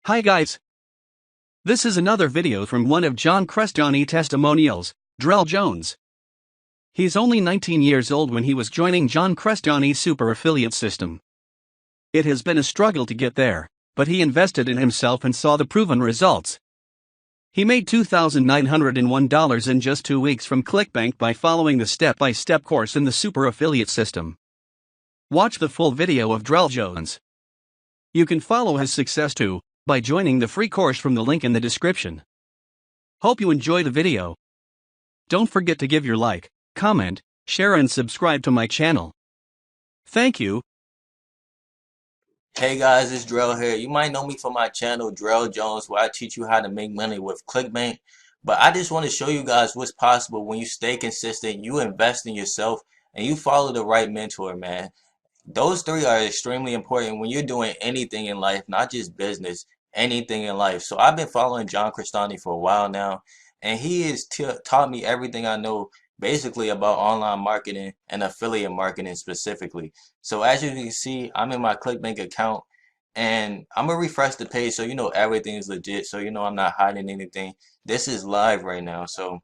Hi guys. This is another video from one of John Crestani Testimonials, Drell Jones. He's only 19 years old when he was joining John Crestani's super affiliate system. It has been a struggle to get there, but he invested in himself and saw the proven results. He made $2,901 in just 2 weeks from ClickBank by following the step-by-step course in the super affiliate system. Watch the full video of Drell Jones. You can follow his success too by joining the free course from the link in the description. Hope you enjoy the video. Don't forget to give your like, comment, share and subscribe to my channel. Thank you. Hey guys, it's Drell here. You might know me from my channel, Drell Jones, where I teach you how to make money with clickbank. But I just want to show you guys what's possible when you stay consistent, you invest in yourself, and you follow the right mentor, man. Those three are extremely important when you're doing anything in life, not just business, anything in life. So I've been following John Crestani for a while now, and he has taught me everything I know basically about online marketing and affiliate marketing specifically. So as you can see, I'm in my ClickBank account, and I'm gonna refresh the page so you know everything is legit, so you know I'm not hiding anything. This is live right now, so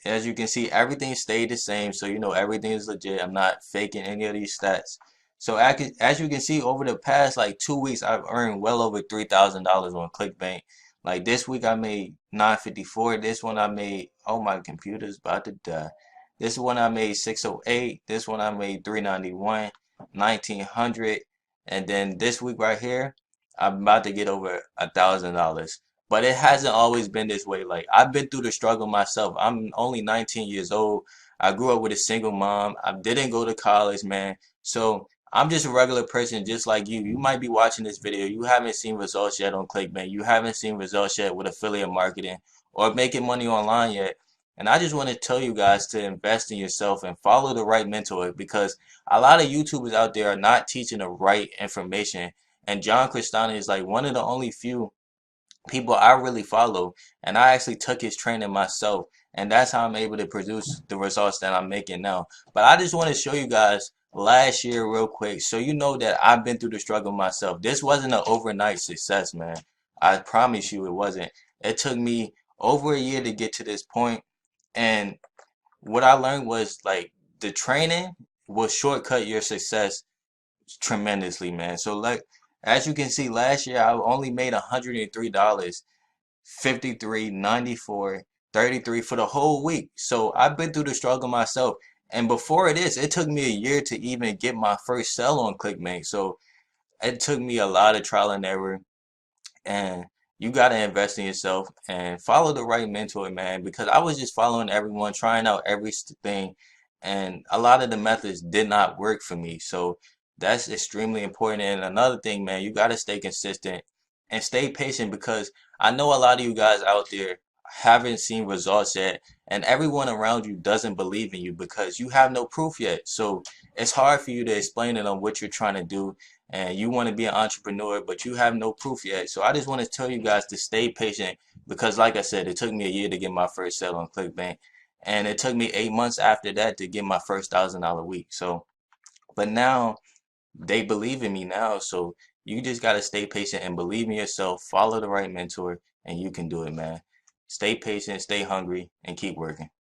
as you can see, everything stayed the same, so you know everything is legit. I'm not faking any of these stats. So as you can see, over the past like 2 weeks, I've earned well over $3,000 on ClickBank. Like this week, I made 954. This one I made, oh my computer's about to die. This one I made 608. This one I made 391, 1900, and then this week right here, I'm about to get over $1,000. But it hasn't always been this way. Like I've been through the struggle myself. I'm only 19 years old. I grew up with a single mom. I didn't go to college, man. So I'm just a regular person just like you. You might be watching this video. You haven't seen results yet on ClickBank. You haven't seen results yet with affiliate marketing or making money online yet. And I just want to tell you guys to invest in yourself and follow the right mentor, because a lot of YouTubers out there are not teaching the right information. And John Crestani is like one of the only few people I really follow, and I actually took his training myself, and that's how I'm able to produce the results that I'm making now. But I just want to show you guys last year real quick so you know that I've been through the struggle myself. This wasn't an overnight success, man. I promise you it wasn't. It took me over a year to get to this point, and what I learned was like the training will shortcut your success tremendously, man. So like as you can see, last year I only made $103, 53, 94, 33 for the whole week. So I've been through the struggle myself. And before this, it took me a year to even get my first sell on ClickBank. So it took me a lot of trial and error. And you got to invest in yourself and follow the right mentor, man, because I was just following everyone, trying out everything, and a lot of the methods did not work for me. So that's extremely important. And another thing, man, you got to stay consistent and stay patient, because I know a lot of you guys out there haven't seen results yet, and everyone around you doesn't believe in you because you have no proof yet. So it's hard for you to explain to them what you're trying to do, and you want to be an entrepreneur, but you have no proof yet. So I just want to tell you guys to stay patient, because like I said, it took me a year to get my first sale on ClickBank, and it took me 8 months after that to get my first $1,000 week. So, but now they believe in me now. So you just got to stay patient and believe in yourself, follow the right mentor, and you can do it, man. Stay patient, stay hungry, and keep working.